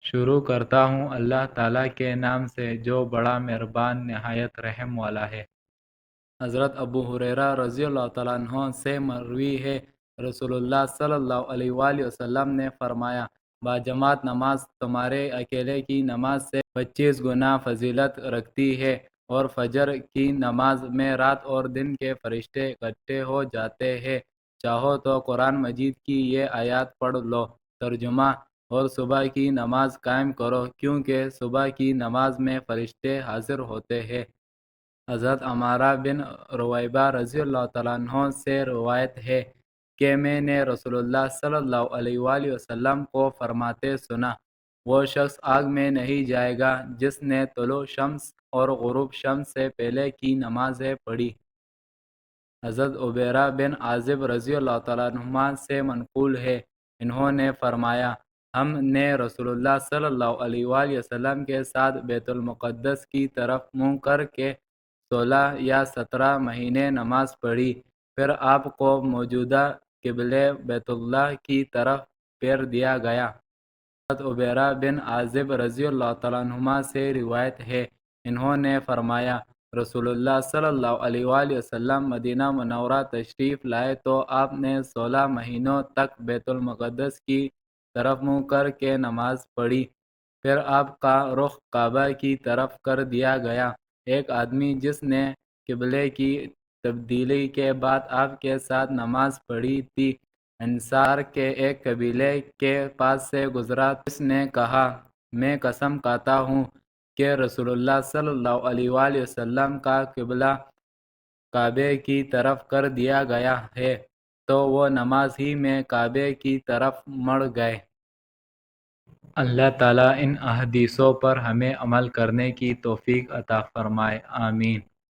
شروع کرتا ہوں اللہ تعالیٰ کے نام سے جو بڑا مہربان نہایت رحم والا ہے۔ حضرت ابو ہریرہ رضی اللہ تعالیٰ عنہ سے مروی ہے، رسول اللہ صلی اللہ علیہ وآلہ وسلم نے فرمایا، باجماعت نماز تمہارے اکیلے کی نماز سے 25 گنا فضیلت رکھتی ہے، اور فجر کی نماز میں رات اور دن کے فرشتے اکٹھے ہو جاتے ہیں۔ چاہو تو قرآن مجید کی یہ آیات پڑھ لو۔ ترجمہ: اور صبح کی نماز قائم کرو، کیونکہ صبح کی نماز میں فرشتے حاضر ہوتے ہیں۔ حضرت عمارہ بن رویبہ رضی اللہ تعالیٰ عنہ سے روایت ہے کہ میں نے رسول اللہ صلی اللہ علیہ وآلہ وسلم کو فرماتے سنا، وہ شخص آگ میں نہیں جائے گا جس نے طلوع شمس اور غروب شمس سے پہلے کی نمازیں پڑھی۔ حضرت عبیرہ بن عازب رضی اللہ تعالیٰ عنہ سے منقول ہے، انہوں نے فرمایا، ہم نے رسول اللہ صلی اللہ علیہ وآلہ وسلم کے ساتھ بیت المقدس کی طرف منہ کر کے 16 یا 17 مہینے نماز پڑھی، پھر آپ کو موجودہ قبلے بیت اللہ کی طرف پھیر دیا گیا۔ حضرت عبیرہ بن عازب رضی اللہ تعالیٰ عنہ سے روایت ہے، انہوں نے فرمایا، رسول اللہ صلی اللہ علیہ وآلہ وسلم مدینہ منورہ تشریف لائے تو آپ نے 16 مہینوں تک بیت المقدس کی طرف منہ کر کے نماز پڑھی، پھر آپ کا رخ کعبہ کی طرف کر دیا گیا۔ ایک آدمی جس نے قبلے کی تبدیلی کے بعد آپ کے ساتھ نماز پڑھی تھی، انصار کے ایک قبیلے کے پاس سے گزرا تو اس نے کہا، میں قسم کھاتا ہوں کہ رسول اللہ صلی اللہ علیہ وآلہ وسلم کا قبلہ کعبے کی طرف کر دیا گیا ہے، تو وہ نماز ہی میں کعبے کی طرف مڑ گئے۔ اللہ تعالیٰ ان احادیثوں پر ہمیں عمل کرنے کی توفیق عطا فرمائے، آمین۔